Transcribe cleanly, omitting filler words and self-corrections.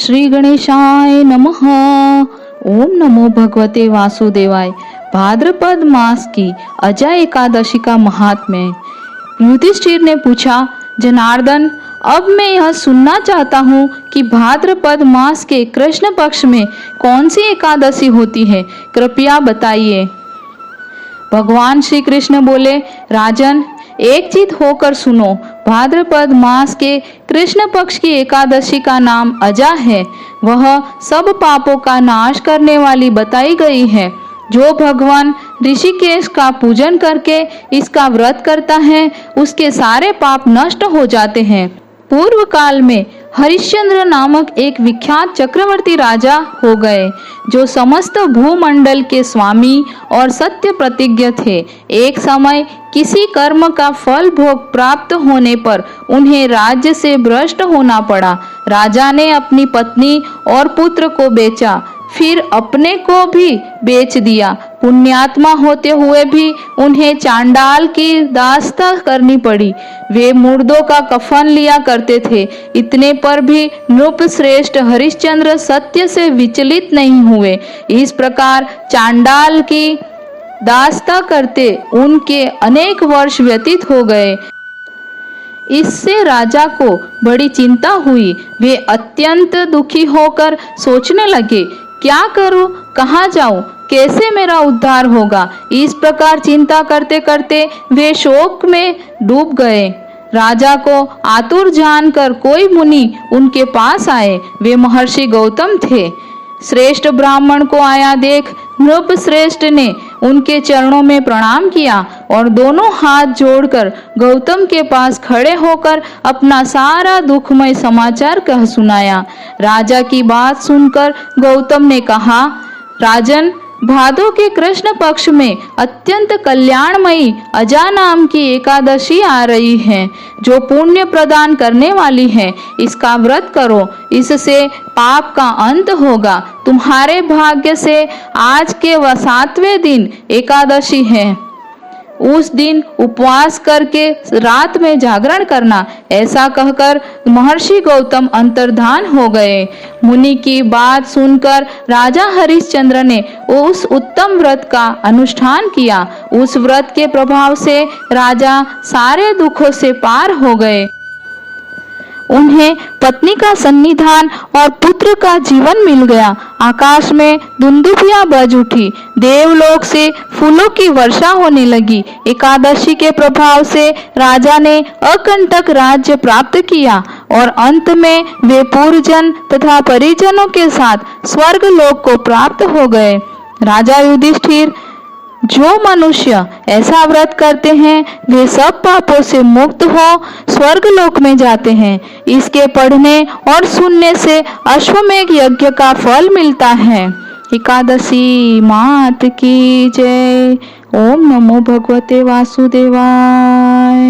श्री गणेशाय नमः। ओम नमो भगवते वासुदेवाय। भाद्रपद मास की अजय एकादशी का महात्म्य। युधिष्ठिर ने पूछा, जनार्दन, अब मैं यह सुनना चाहता हूँ कि भाद्रपद मास के कृष्ण पक्ष में कौन सी एकादशी होती है, कृपया बताइए। भगवान श्री कृष्ण बोले, राजन, एकचित होकर सुनो। भाद्रपद मास के कृष्ण पक्ष की एकादशी का नाम अजा है। वह सब पापों का नाश करने वाली बताई गई है। जो भगवान ऋषिकेश का पूजन करके इसका व्रत करता है, उसके सारे पाप नष्ट हो जाते हैं। पूर्व काल में हरिश्चंद्र नामक एक विख्यात चक्रवर्ती राजा हो गए, जो समस्त भूमंडल के स्वामी और सत्य प्रतिज्ञ थे। एक समय किसी कर्म का फल भोग प्राप्त होने पर उन्हें राज्य से भ्रष्ट होना पड़ा। राजा ने अपनी पत्नी और पुत्र को बेचा, फिर अपने को भी बेच दिया। पुण्यात्मा होते हुए भी उन्हें चांडाल की दास्ता करनी पड़ी। वे मुर्दों का कफन लिया करते थे। इतने पर भी नृप श्रेष्ठ हरिश्चंद्र सत्य से विचलित नहीं हुए। इस प्रकार चांडाल की दास्ता करते उनके अनेक वर्ष व्यतीत हो गए। इससे राजा को बड़ी चिंता हुई। वे अत्यंत दुखी होकर सोचने लगे, क्या करूं, कहाँ जाऊं, कैसे मेरा उद्धार होगा। इस प्रकार चिंता करते करते वे शोक में डूब गए। राजा को आतुर जानकर कोई मुनि उनके पास आए। वे महर्षि गौतम थे। श्रेष्ठ ब्राह्मण को आया देख नृप श्रेष्ठ ने उनके चरणों में प्रणाम किया और दोनों हाथ जोड़कर गौतम के पास खड़े होकर अपना सारा दुखमय समाचार कह सुनाया। राजा की बात सुनकर गौतम ने कहा, राजन, भादो के कृष्ण पक्ष में अत्यंत कल्याणमयी अजा नाम की एकादशी आ रही है, जो पुण्य प्रदान करने वाली है। इसका व्रत करो, इससे पाप का अंत होगा। तुम्हारे भाग्य से आज के 7वें दिन एकादशी है। उस दिन उपवास करके रात में जागरण करना। ऐसा कहकर महर्षि गौतम अंतर्धान हो गए। मुनि की बात सुनकर राजा हरिश्चंद्र ने उस उत्तम व्रत का अनुष्ठान किया। उस व्रत के प्रभाव से राजा सारे दुखों से पार हो गए। उन्हें पत्नी का सन्निधान और पुत्र का जीवन मिल गया। आकाश में दुंदुभियां बज उठी। देवलोक से फूलों की वर्षा होने लगी। एकादशी के प्रभाव से राजा ने अकंटक राज्य प्राप्त किया और अंत में वे पूर्वजन तथा परिजनों के साथ स्वर्ग लोक को प्राप्त हो गए। राजा युधिष्ठिर, जो मनुष्य ऐसा व्रत करते हैं वे सब पापों से मुक्त हो स्वर्ग लोक में जाते हैं। इसके पढ़ने और सुनने से अश्वमेघ यज्ञ का फल मिलता है। एकादशी मात की जय। ओम नमो भगवते वासुदेवाय।